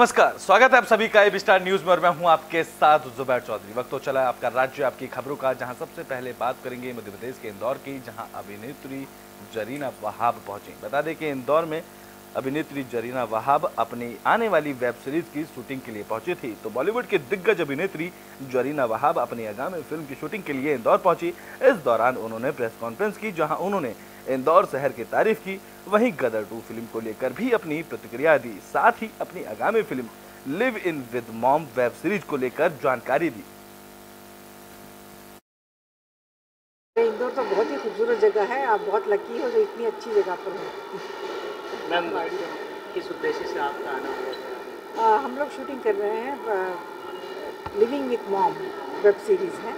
नमस्कार, स्वागत है आप सभी का एबी स्टार न्यूज में और मैं हूं आपके साथ जुबैर चौधरी। वक्त तो चला है आपका राज्य आपकी खबरों का, जहां सबसे पहले बात करेंगे मध्य प्रदेश के इंदौर की, जहां अभिनेत्री जरीना वहाब पहुंची। बता दें कि इंदौर में अभिनेत्री जरीना वहाब अपनी आने वाली वेब सीरीज की शूटिंग के लिए पहुंची थी। तो बॉलीवुड की दिग्गज अभिनेत्री जरीना वहाब अपनी आगामी फिल्म की शूटिंग के लिए इंदौर पहुंची। इस दौरान उन्होंने प्रेस कॉन्फ्रेंस की, जहां उन्होंने इंदौर शहर की तारीफ की, वहीं गदर 2 फिल्म को लेकर भी अपनी प्रतिक्रिया दी। साथ ही अपनी आगामी film live in with mom web series को लेकर जानकारी दी। इंदौर तो बहुत ही खूबसूरत जगह है, आप बहुत लकी हो जो इतनी अच्छी जगह पर हो। मैम, किस उद्देश्य से आपका आना हुआ? हम लोग शूटिंग कर रहे हैं, living with mom web series है,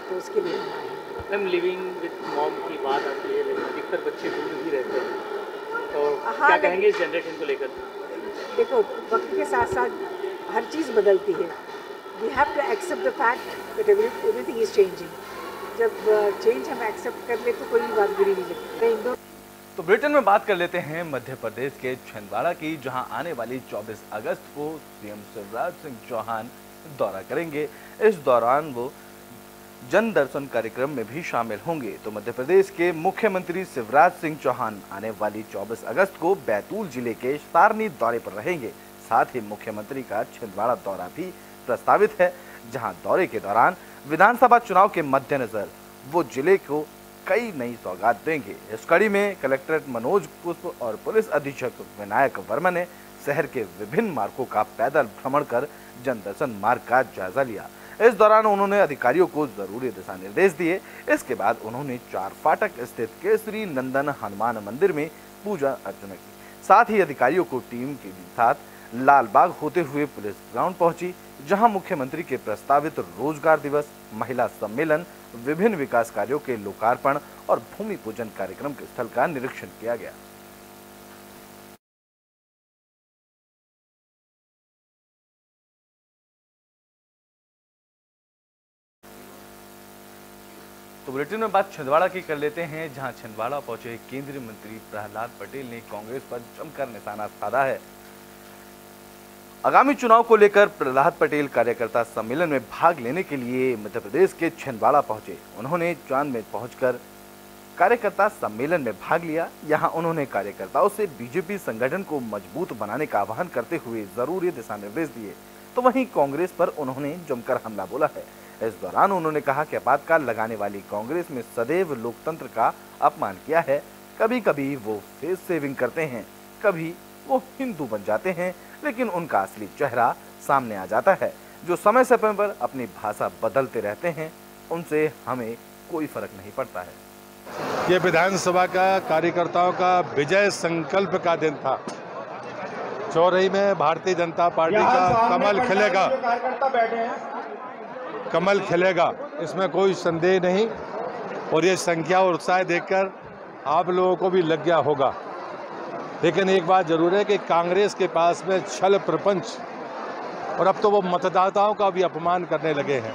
तो उसके लिए हम आए हैं। मैम, लिविंग विद मॉम की बात आती है, लेकिन अधिकतर बच्चे दूर ही रहते हैं, तो क्या कहेंगे इस जनरेशन को लेकर? देखो, वक्त के साथ साथ हर चीज़ बदलती है। We have to accept the fact that everything is changing. जब चेंज हम एक्सेप्ट कर ले तो कोई बात बुरी नहीं लगती। इंदौर तो ब्रिटेन में बात कर लेते हैं मध्य प्रदेश के छिंदवाड़ा की, जहां आने वाली 24 अगस्त को सीएम शिवराज सिंह चौहान दौरा करेंगे। इस दौरान वो जन दर्शन कार्यक्रम में भी शामिल होंगे। तो मध्य प्रदेश के मुख्यमंत्री शिवराज सिंह चौहान आने वाली 24 अगस्त को बैतूल जिले के सारनी दौरे पर रहेंगे। साथ ही मुख्यमंत्री का छिंदवाड़ा दौरा भी प्रस्तावित है, जहां दौरे के दौरान विधानसभा चुनाव के मद्देनजर वो जिले को कई नई सौगात देंगे। इस कड़ी में कलेक्टर मनोज पुष्प और पुलिस अधीक्षक विनायक वर्मा ने शहर के विभिन्न मार्गों का पैदल भ्रमण कर जन दर्शन मार्ग का जायजा लिया। इस दौरान उन्होंने अधिकारियों को जरूरी दिशा निर्देश दिए। इसके बाद उन्होंने 4 फाटक स्थित केसरी नंदन हनुमान मंदिर में पूजा अर्चना की। साथ ही अधिकारियों को टीम के साथ लालबाग होते हुए पुलिस ग्राउंड पहुंची, जहां मुख्यमंत्री के प्रस्तावित रोजगार दिवस, महिला सम्मेलन, विभिन्न विकास कार्यों के लोकार्पण और भूमि पूजन कार्यक्रम के स्थल का निरीक्षण किया गया। तो बुलेटिन में बात छिंदवाड़ा की कर लेते हैं, जहां छिंदवाड़ा पहुंचे केंद्रीय मंत्री प्रहलाद पटेल ने कांग्रेस पर जमकर निशाना साधा है। आगामी चुनाव को लेकर प्रहलाद पटेल कार्यकर्ता सम्मेलन में भाग लेने के लिए मध्य प्रदेश के छिंदवाड़ा पहुंचे। उन्होंने चांद में पहुंचकर कार्यकर्ता सम्मेलन में भाग लिया। यहां उन्होंने कार्यकर्ताओं से बीजेपी संगठन को मजबूत बनाने का आह्वान करते हुए जरूरी दिशा निर्देश दिए। तो वहीं कांग्रेस पर उन्होंने जमकर हमला बोला है। इस दौरान उन्होंने कहा कि आपातकाल लगाने वाली कांग्रेस में सदैव लोकतंत्र का अपमान किया है। कभी कभी वो फेस सेविंग करते हैं, कभी वो हिंदू बन जाते हैं, लेकिन उनका असली चेहरा सामने आ जाता है। जो समय समय पर अपनी भाषा बदलते रहते हैं, उनसे हमें कोई फर्क नहीं पड़ता है। ये विधानसभा का कार्यकर्ताओं का विजय संकल्प का दिन था। चौरही में भारतीय जनता पार्टी का कमल खिलेगा, कमल खिलेगा, इसमें कोई संदेह नहीं। और ये संख्या और उत्साह देखकर आप लोगों को भी लग गया होगा। लेकिन एक बात जरूर है कि कांग्रेस के पास में छल प्रपंच, और अब तो वो मतदाताओं का भी अपमान करने लगे हैं।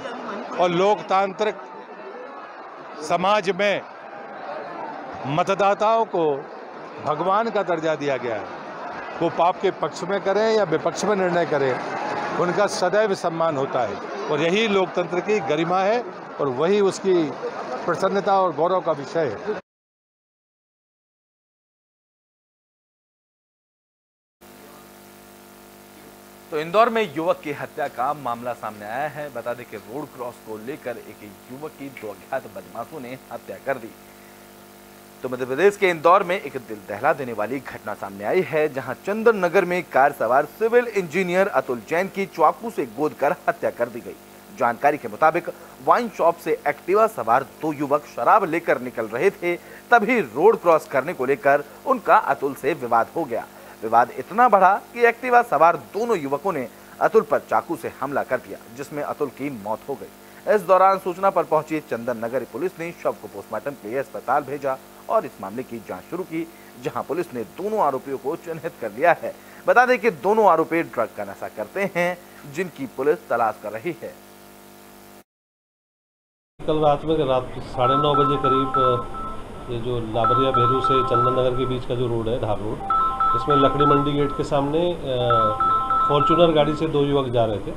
और लोकतांत्रिक समाज में मतदाताओं को भगवान का दर्जा दिया गया है। वो पाप के पक्ष में करें या विपक्ष में निर्णय करें, उनका सदैव सम्मान होता है। और यही लोकतंत्र की गरिमा है और वही उसकी प्रसन्नता और गौरव का विषय है। तो इंदौर में युवक की हत्या का मामला सामने आया है। बता दें कि रोड क्रॉस को लेकर एक युवक की 2 अज्ञात बदमाशों ने हत्या कर दी। तो मध्य प्रदेश के इंदौर में एक दिल दहला देने वाली घटना सामने आई है, जहां चंदन नगर में कार सवार सिविल इंजीनियर अतुल जैन की चाकू से गोद कर हत्या कर दी गई। जानकारी के मुताबिक वाइन शॉप से एक्टिवा सवार 2 युवक शराब लेकर निकल रहे थे, तभी रोड क्रॉस करने को लेकर उनका अतुल से विवाद हो गया। विवाद इतना बढ़ा कि एक्टिवा सवार दोनों युवकों ने अतुल पर चाकू से हमला कर दिया, जिसमें अतुल की मौत हो गई। इस दौरान सूचना पर पहुंची चंदन नगर पुलिस ने शव को पोस्टमार्टम के लिए अस्पताल भेजा और इस मामले की जांच शुरू की, जहां पुलिस ने दोनों आरोपियों को चिन्हित कर लिया है। बता दें कि दोनों आरोपी ड्रग का नशा करते हैं, जिनकी पुलिस तलाश कर रही है। कल रात 9:30 बजे करीब ये जो लाबरिया भेरू से चंदन नगर के बीच का जो रोड है, धार रोड, इसमें लकड़ी मंडी गेट के सामने फॉर्चूनर गाड़ी से दो युवक जा रहे थे।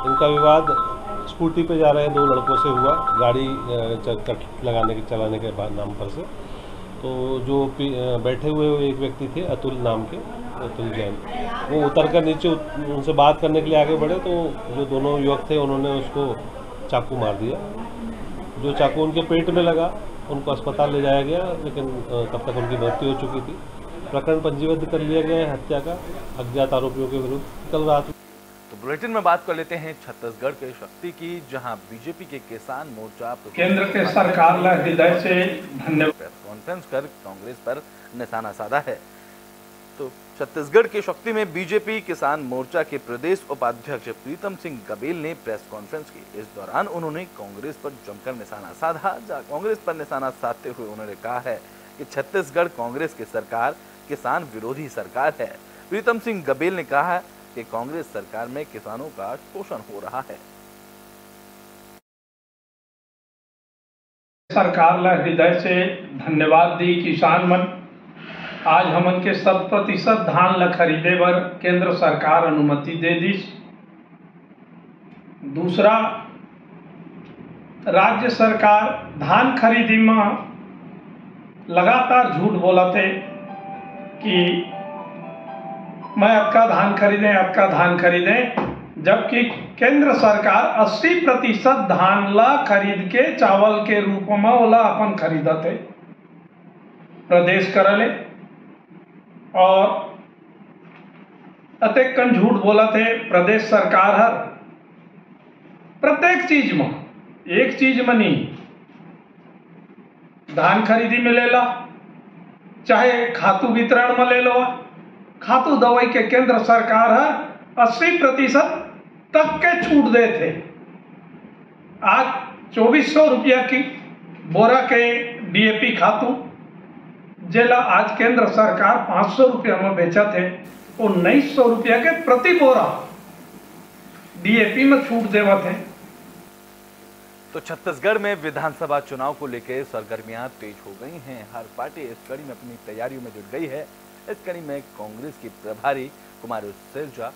इनका विवाद स्कूटी पे जा रहे दो लड़कों से हुआ, गाड़ी चलाने के बाद नाम पर से। तो जो बैठे हुए एक व्यक्ति थे अतुल नाम के, अतुल जैन, वो उतर कर नीचे उनसे बात करने के लिए आगे बढ़े तो जो दोनों युवक थे उन्होंने उसको चाकू मार दिया। जो चाकू उनके पेट में लगा, उनको अस्पताल ले जाया गया, लेकिन तब तक उनकी मृत्यु हो चुकी थी। प्रकरण पंजीबद्ध कर लिया गया है हत्या का अज्ञात आरोपियों के विरुद्ध। कल रात तो बुलेटिन में बात कर लेते हैं छत्तीसगढ़ के शक्ति की, जहां बीजेपी के किसान मोर्चा केंद्र के सरकार ला हृदय से धन्यवाद प्रेस कॉन्फ्रेंस कर कांग्रेस पर निशाना साधा है। तो छत्तीसगढ़ की शक्ति में बीजेपी किसान मोर्चा के प्रदेश उपाध्यक्ष प्रीतम सिंह गबेल ने प्रेस कॉन्फ्रेंस की। इस दौरान उन्होंने कांग्रेस पर जमकर निशाना साधा। कांग्रेस पर निशाना साधते हुए उन्होंने कहा है कि छत्तीसगढ़ कांग्रेस की सरकार किसान विरोधी सरकार है। प्रीतम सिंह गबेल ने कहा है कि कांग्रेस सरकार में किसानों का शोषण हो रहा है। सरकार ला हृदय से धन्यवाद दी। किसान मन आज हमन के 100% धान ला खरीदे बर केंद्र सरकार अनुमति दे दी। दूसरा, राज्य सरकार धान खरीदी में लगातार झूठ बोलते कि मैं अतका धान खरीदे, जबकि केंद्र सरकार 80% धान ला खरीद के चावल के रूप में ओला अपन खरीदते प्रदेश करले। और अतेक कन झूठ बोलत है प्रदेश सरकार हर प्रत्येक चीज में, एक चीज में नहीं, धान खरीदी में ले ला, चाहे खातू वितरण में ले लो, खातू दवाई के केंद्र सरकार है 80% तक के छूट दे थे। आज 2400 रुपया की बोरा के डीएपी खातू जेला आज केंद्र सरकार 500 रुपया में बेचा थे, 1900 रुपया के प्रति बोरा डीएपी में छूट देवा थे। तो छत्तीसगढ़ में विधानसभा चुनाव को लेकर सरगर्मियां तेज हो गई हैं। हर पार्टी इस कड़ी में अपनी तैयारियों में जुट गई है। इस कड़ी में कांग्रेस की प्रभारी कुमारी सैलजा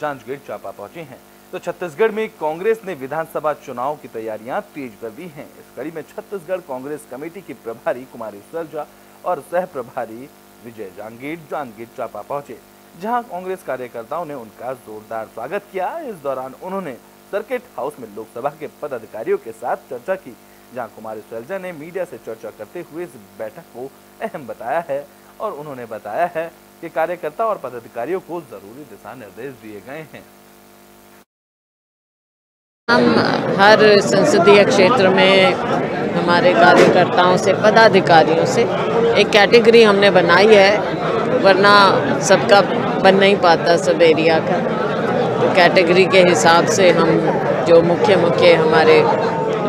जांजगीर चांपा पहुंचे हैं। तो छत्तीसगढ़ में कांग्रेस ने विधानसभा चुनाव की तैयारियां तेज कर दी हैं। इस कड़ी में छत्तीसगढ़ कांग्रेस कमेटी की प्रभारी कुमारी सैलजा और सह प्रभारी विजय जांजगीर चांपा पहुंचे, जहां कांग्रेस कार्यकर्ताओं ने उनका जोरदार स्वागत किया। इस दौरान उन्होंने सर्किट हाउस में लोकसभा के पदाधिकारियों के साथ चर्चा की, जहां कुमारी सैलजा ने मीडिया से चर्चा करते हुए इस बैठक को अहम बताया है और उन्होंने बताया है कि कार्यकर्ता और पदाधिकारियों को जरूरी दिशा निर्देश दिए गए हैं। हम हर संसदीय क्षेत्र में हमारे कार्यकर्ताओं से, पदाधिकारियों से एक कैटेगरी हमने बनाई है, वरना सबका बन नहीं पाता सब एरिया का। तो कैटेगरी के हिसाब से हम जो मुख्य हमारे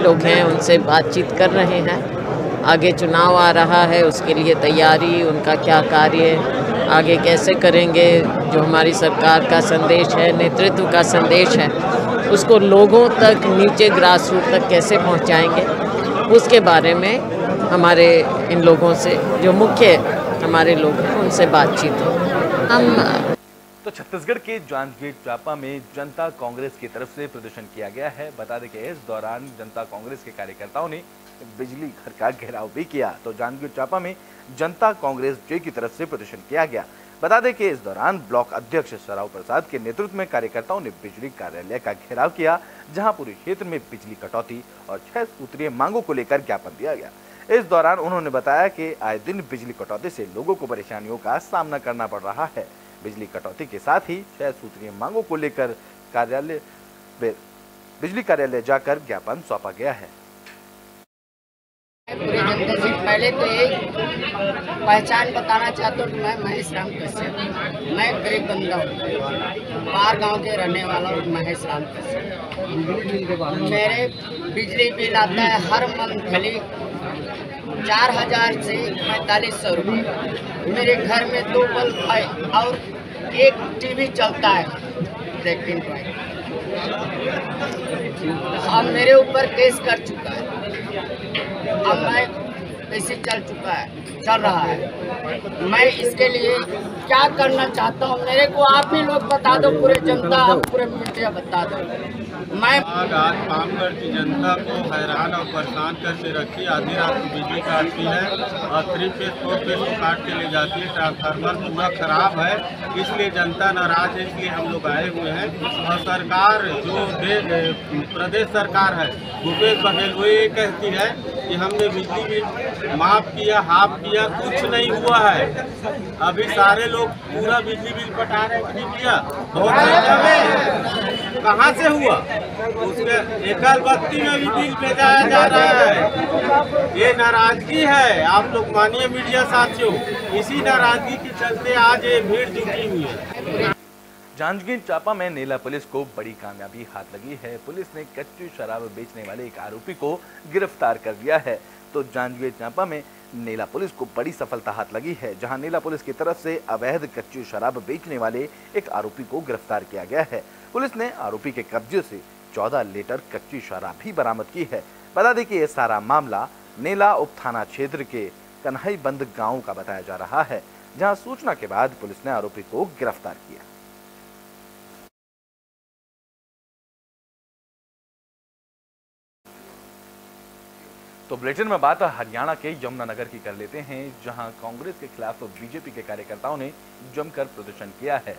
लोग हैं उनसे बातचीत कर रहे हैं। आगे चुनाव आ रहा है, उसके लिए तैयारी, उनका क्या कार्य आगे कैसे करेंगे, जो हमारी सरकार का संदेश है, नेतृत्व का संदेश है, उसको लोगों तक, नीचे ग्रास रूट तक कैसे पहुंचाएंगे, उसके बारे में हमारे इन लोगों से, जो मुख्य हमारे लोग हैं, उनसे बातचीत हो। हम तो छत्तीसगढ़ के जांजगीर चांपा में जनता कांग्रेस की तरफ से प्रदर्शन किया गया है। बता दें कि इस दौरान जनता कांग्रेस के कार्यकर्ताओं ने बिजली घर का घेराव भी किया। तो जांजगीर चांपा में जनता कांग्रेस जे की तरफ से प्रदर्शन किया गया। बता दें कि इस दौरान ब्लॉक अध्यक्ष सराव प्रसाद के नेतृत्व में कार्यकर्ताओं ने बिजली कार्यालय का घेराव किया, जहां पूरे क्षेत्र में बिजली कटौती और 6 सूत्रीय मांगों को लेकर ज्ञापन दिया गया। इस दौरान उन्होंने बताया कि आए दिन बिजली कटौती से लोगों को परेशानियों का सामना करना पड़ रहा है। बिजली कटौती के साथ ही 6 सूत्रीय मांगों को लेकर बिजली कार्यालय जाकर ज्ञापन सौंपा गया है। पूरी जनता से पहले तो एक पहचान बताना चाहता हूँ कि मैं महेश राम कश्यप, मैं गरीब बंदा हूँ, बाहर गांव के रहने वाला हूँ। महेश राम कश्यप, मेरे बिजली बिल आता है हर मंथली 4000 से 4500 रुपये। मेरे घर में 2 बल्ब है और एक टीवी चलता है। अब मेरे ऊपर केस कर चुका है, अब मैं पैसे चल चुका है चल रहा है। मैं इसके लिए क्या करना चाहता हूँ, मेरे को आप ही लोग बता दो, पूरे जनता पूरे मीडिया बता दो। मैं आज पामगढ़ की जनता को हैरान और परेशान करके रखी। आधी रात को बिजली काटती है और 3 फेज 4 फेज को काट के ले जाती है। ट्रांसफार्मर पूरा खराब है, इसलिए जनता नाराज है, इसलिए हम लोग आए हुए हैं। और सरकार जो प्रदेश सरकार है भूपेश बघेल, वो ये कहती है कि हमने बिजली बिल माफ किया, हाफ किया, कुछ नहीं हुआ है। अभी सारे लोग पूरा बिजली बिल पटा रहे हैं कि नहीं किया, बहुत संख्या में। कहाँ से हुआ? उसके एकल बत्ती में भी बिल भेजा जा रहा है। ये नाराजगी है, आप लोग मानिए मीडिया साथियों, इसी नाराजगी के चलते आज ये भीड़ जुटी हुई है। जांजगीर चांपा में नेला पुलिस को बड़ी कामयाबी हाथ लगी है। पुलिस ने कच्ची शराब बेचने वाले एक आरोपी को गिरफ्तार कर लिया है। तो जांजगीर चांपा में नेला पुलिस को बड़ी सफलता हाथ लगी है, जहां नेला पुलिस की तरफ से अवैध कच्ची शराब बेचने वाले एक आरोपी को गिरफ्तार किया गया है। पुलिस ने आरोपी के कब्जे से 14 लीटर कच्ची शराब भी बरामद की है। बता दें कि यह सारा मामला नेला उप थाना क्षेत्र के कन्हईबंद गांव का बताया जा रहा है, जहां सूचना के बाद पुलिस ने आरोपी को गिरफ्तार किया। तो बुलेटिन में बात हरियाणा के यमुनानगर की कर लेते हैं, जहां कांग्रेस के खिलाफ बीजेपी के कार्यकर्ताओं ने जमकर प्रदर्शन किया है।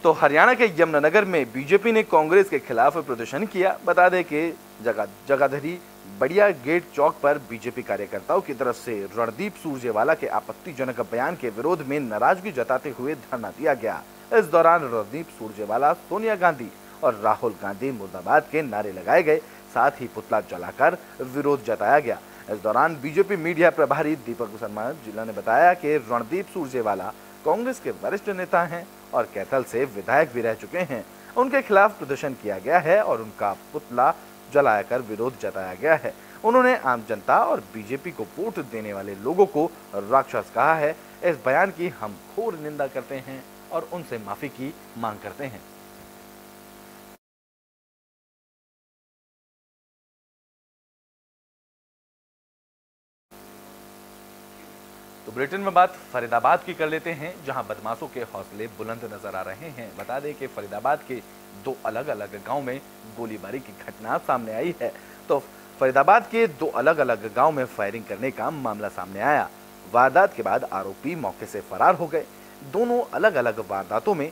तो हरियाणा के यमुनानगर में बीजेपी ने कांग्रेस के खिलाफ प्रदर्शन किया। बता दें कि जगाधरी बढ़िया गेट चौक पर बीजेपी कार्यकर्ताओं की तरफ से रणदीप सुरजेवाला के आपत्तिजनक बयान के विरोध में नाराजगी जताते हुए धरना दिया गया। इस दौरान रणदीप सुरजेवाला, सोनिया गांधी और राहुल गांधी मुर्दाबाद के नारे लगाए गए, साथ ही पुतला जलाकर विरोध जताया गया। इस दौरान बीजेपी मीडिया प्रभारी दीपक शर्मा जिला ने बताया कि रणदीप सुरजेवाला कांग्रेस के वरिष्ठ नेता हैं और कैथल से विधायक भी रह चुके हैं। उनके खिलाफ प्रदर्शन किया गया है और उनका पुतला जलाकर विरोध जताया गया है। उन्होंने आम जनता और बीजेपी को वोट देने वाले लोगों को राक्षस कहा है। इस बयान की हम घोर निंदा करते हैं और उनसे माफी की मांग करते हैं। तो बुलेटिन में बात फरीदाबाद की कर लेते हैं, जहां बदमाशों के हौसले बुलंद नजर आ रहे हैं। बता दें कि फरीदाबाद के 2 अलग अलग गांव में गोलीबारी की घटना सामने आई है। तो फरीदाबाद के 2 अलग अलग गांव में फायरिंग करने का मामला सामने आया। वारदात के बाद आरोपी मौके से फरार हो गए। दोनों अलग अलग वारदातों में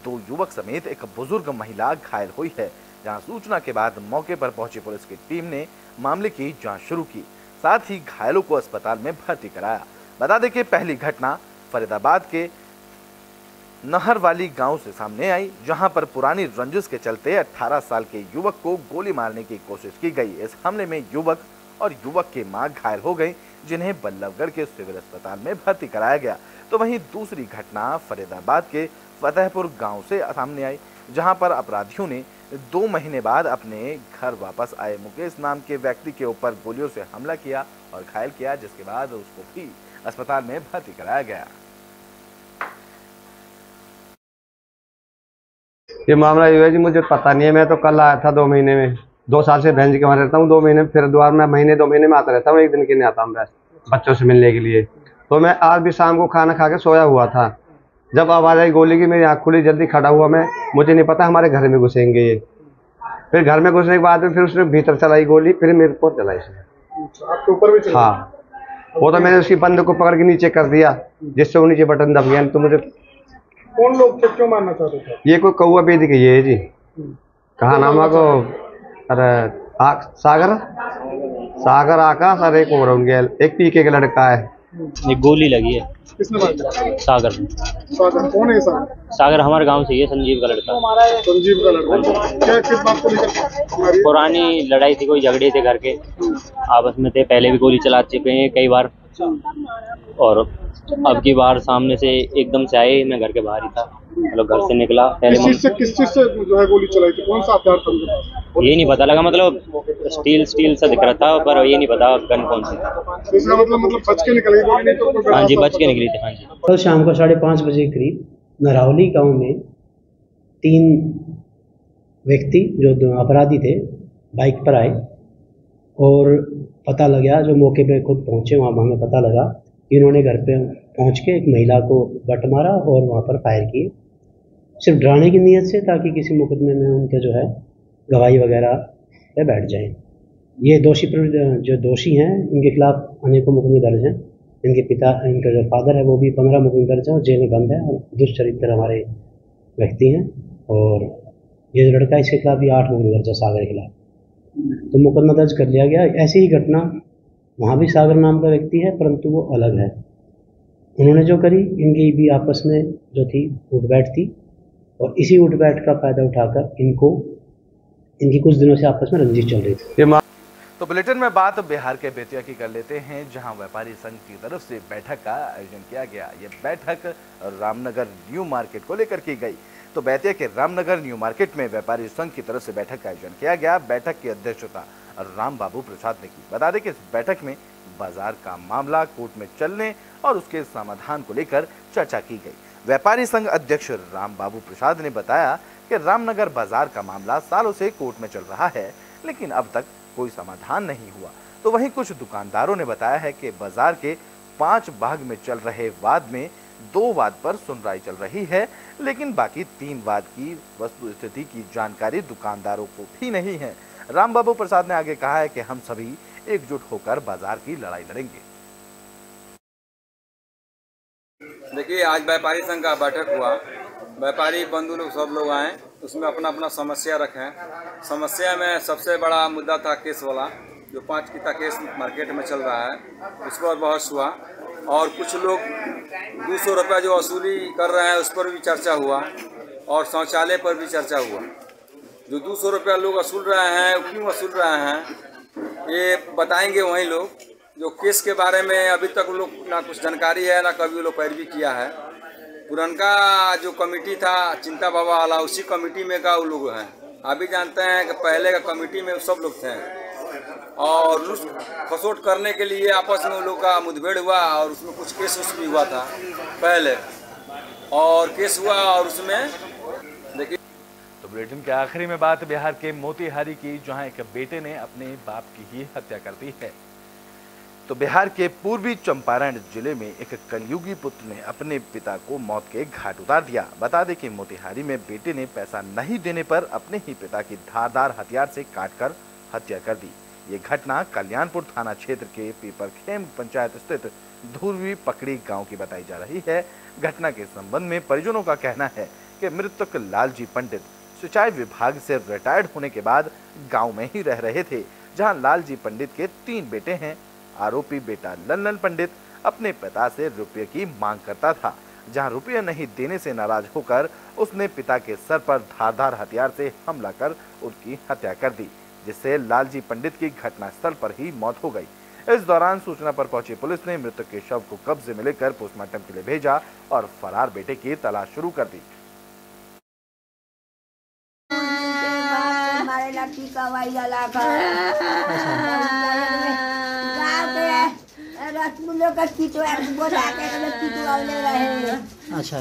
2 युवक समेत एक बुजुर्ग महिला घायल हुई है, जहां सूचना के बाद मौके पर पहुंची पुलिस की टीम ने मामले की जांच शुरू की, साथ ही घायलों को अस्पताल में भर्ती कराया। बता दें कि पहली घटना फरीदाबाद के नहरवाली गांव से सामने आई, जहां पर पुरानी रंजिश के चलते 18 साल के युवक को गोली मारने की कोशिश की गई। इस हमले में युवक और युवक की मां घायल हो गई, जिन्हें बल्लभगढ़ के सिविल अस्पताल में भर्ती कराया गया। तो वहीं दूसरी घटना फरीदाबाद के फतेहपुर गांव से सामने आई, जहां पर अपराधियों ने 2 महीने बाद अपने घर वापस आए मुकेश नाम के व्यक्ति के ऊपर गोलियों से हमला किया और घायल किया, जिसके बाद उसको भी अस्पताल में भर्ती कराया गया। ये मामला ये है जी, मुझे पता नहीं है। मैं तो कल आया था 2 महीने में, 2 साल से बहन जी के वहाँ रहता हूँ। 2 महीने में फिर द्वार में महीने 2 महीने में आता रहता हूँ, 1 दिन के लिए आता हूँ बच्चों से मिलने के लिए। तो मैं आज भी शाम को खाना खा के सोया हुआ था, जब आवाज़ आई गोली की, मेरी आँख खुली, जल्दी खड़ा हुआ मैं, मुझे नहीं पता हमारे घर में घुसेंगे ये। फिर घर में घुसने के बाद में फिर उसने भीतर चलाई गोली, फिर मेरे ऊपर चलाई आपके ऊपर भी। हाँ, वो तो मैंने उसकी बंद को पकड़ के नीचे कर दिया, जिससे वो नीचे बटन दब गया। तो मुझे कौन लोग थे, क्यों मारना चाहते थे? ये कोई कौआ बेदी के ये जी, कहा नाम है को, अरे सागर आकाश और एक और उनके, एक पीके का लड़का है। एक गोली लगी है। किसने मारा? सागर। सागर कौन है? सागर हमारे गांव से ही है, संजीव का लड़का। संजीव का लड़का। क्या किस बात को लेकर? पुरानी लड़ाई थी, कोई झगड़े थे घर के, आपस में थे। पहले भी गोली चला चुके हैं कई बार, और अब की बार सामने से एकदम से आए। मैं घर के बाहर ही था, मतलब घर से निकला पहले। किस चीज से जो है गोली चलाई थी? कौन सा हथियार था उनके पास? ये नहीं पता लगा, मतलब स्टील सा दिख रहा था, पर ये नहीं पता गन कौन सी थी। इसका मतलब बच के निकल गई नहीं तो? हाँ जी, बच के निकली थी। हाँ जी। कल शाम को 5:30 बजे करीब नरावली गांव में 3 व्यक्ति जो अपराधी थे बाइक पर आए, और पता लगा, जो मौके पे खुद पहुंचे वहाँ हमें पता लगा इन्होंने घर पे पहुंच के एक महिला को बट मारा और वहाँ पर फायर किए, सिर्फ डराने की नीयत से, ताकि किसी मुकदमे में उनके जो है गवाही वगैरह पे बैठ जाएं। ये जो दोषी हैं इनके खिलाफ अनेकों मुकदमे दर्ज हैं। इनके पिता, इनका जो फादर है वो भी 15 मुकदमे दर्ज है और जेल में बंद है और दुष्चरित्र हमारे व्यक्ति हैं। और ये जो लड़का है इसके खिलाफ भी 8 मुकदमे दर्ज है, सागर के खिलाफ, तो मुकदमा दर्ज कर लिया गया। ऐसी ही घटना वहाँ भी सागर नाम का व्यक्ति है, परंतु वो अलग है। उन्होंने जो करी, इनकी भी आपस में जो थी उठबैठ थी और इसी उठबैठ का फायदा उठाकर इनकी कुछ दिनों से आपस में रंजिश चल रही थी। तो बुलेटिन में बात बिहार के बेतिया की कर लेते हैं, जहां व्यापारी संघ की तरफ से बैठक का आयोजन किया गया। ये बैठक रामनगर न्यू मार्केट को लेकर की गई। तो बेतिया के रामनगर न्यू मार्केट में व्यापारी संघ की तरफ से बैठक का आयोजन किया गया। बैठक की अध्यक्षता राम बाबू प्रसाद ने की। बता दें कि इस बैठक में बाजार का मामला कोर्ट में चलने और उसके समाधान को लेकर चर्चा की गई। व्यापारी संघ अध्यक्ष राम बाबू प्रसाद ने बताया कि रामनगर बाजार का मामला सालों से कोर्ट में चल रहा है, लेकिन अब तक कोई समाधान नहीं हुआ। तो वहीं कुछ दुकानदारों ने बताया है कि बाजार के 5 भाग में चल रहे वाद में 2 वाद पर सुनवाई चल रही है, लेकिन बाकी 3 वाद की वस्तु स्थिति की जानकारी दुकानदारों को भी नहीं है। राम बाबू प्रसाद ने आगे कहा है कि हम सभी एकजुट होकर बाजार की लड़ाई लड़ेंगे। देखिए, आज व्यापारी संघ का बैठक हुआ। व्यापारी बंधु लोग सब लोग आए, उसमें अपना अपना समस्या रखें। समस्या में सबसे बड़ा मुद्दा था केस वाला, जो 5 किता केस मार्केट में चल रहा है, उस पर बहस हुआ। और कुछ लोग 200 रुपये जो वसूली कर रहे हैं उस पर भी चर्चा हुआ और शौचालय पर भी चर्चा हुआ। जो 200 रुपया लोग वसूल रहे हैं, क्यों वसूल रहे हैं ये बताएंगे वही लोग। जो केस के बारे में अभी तक लोग ना कुछ जानकारी है, ना कभी वो लोग पैरवी किया है। पुरनका जो कमेटी था चिंता बाबा वाला, उसी कमेटी में का वो लोग हैं। आप भी जानते हैं कि पहले का कमेटी में सब लोग थे और खसोट करने के लिए आपस में उन लोग का मुठभेड़ हुआ और उसमें कुछ केस भी हुआ था पहले, और केस हुआ और उसमें देखिए। तो बुलेटिन के आखिरी में बात बिहार के मोतिहारी की, जहां एक बेटे ने अपने बाप की ही हत्या कर दी है। तो बिहार के पूर्वी चंपारण जिले में एक कलयुगी पुत्र ने अपने पिता को मौत के घाट उतार दिया। बता दें कि मोतिहारी में बेटे ने पैसा नहीं देने पर अपने ही पिता की धारदार हथियार से काटकर हत्या कर दी। ये घटना कल्याणपुर थाना क्षेत्र के पीपरखेम पंचायत स्थित धुरवी पकड़ी गांव की बताई जा रही है। घटना के संबंध में परिजनों का कहना है कि मृतक लालजी पंडित सिंचाई विभाग से रिटायर्ड होने के बाद गाँव में ही रह रहे थे, जहाँ लालजी पंडित के 3 बेटे हैं। आरोपी बेटा लल्लन पंडित अपने पिता से रुपये की मांग करता था, जहां रुपये नहीं देने से नाराज होकर उसने पिता के सर पर धारदार हथियार से हमला कर उनकी हत्या कर दी, जिससे लालजी पंडित की घटनास्थल पर ही मौत हो गई। इस दौरान सूचना पर पहुंची पुलिस ने मृतक के शव को कब्जे में लेकर पोस्टमार्टम के लिए भेजा और फरार बेटे की तलाश शुरू कर दी। रसगुल्लों का किटवा बोला के किटवाले रहे। अच्छा,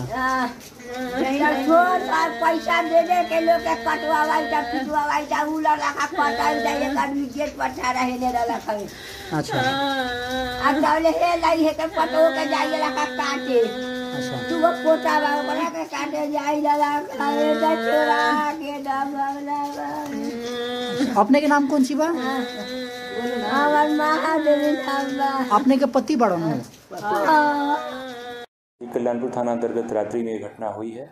पैसा दे दे के लोग के कटवावाई था, पिटवावाई था, उला रखा कटाई था, एक आदमी गेट पर ठहरा है ले रखा है। अच्छा, अब ताले हे लाई है के पटो के जाइए रखा काटे। अच्छा, तू वो पोता बा बना के काटे जाई लगा खाए दा चोरा के दाबला। अपने के नाम कौन सी बा? आपने के पति बड़ा हो? कल्याणपुर थाना अंतर्गत रात्रि में घटना हुई है।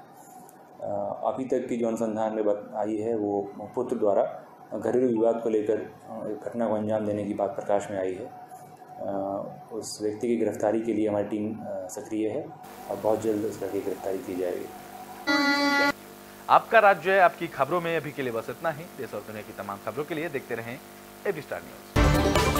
अभी तक की जो अनुसंधान में आई है वो पुत्र द्वारा घरेलू विवाद को लेकर घटना को अंजाम देने की बात प्रकाश में आई है। उस व्यक्ति की गिरफ्तारी के लिए हमारी टीम सक्रिय है और बहुत जल्द उसकी गिरफ्तारी की जाएगी। आपका राज्य आपकी खबरों में अभी के लिए बस इतना ही। देश और दुनिया की तमाम खबरों के लिए देखते रहें एबी स्टार न्यूज।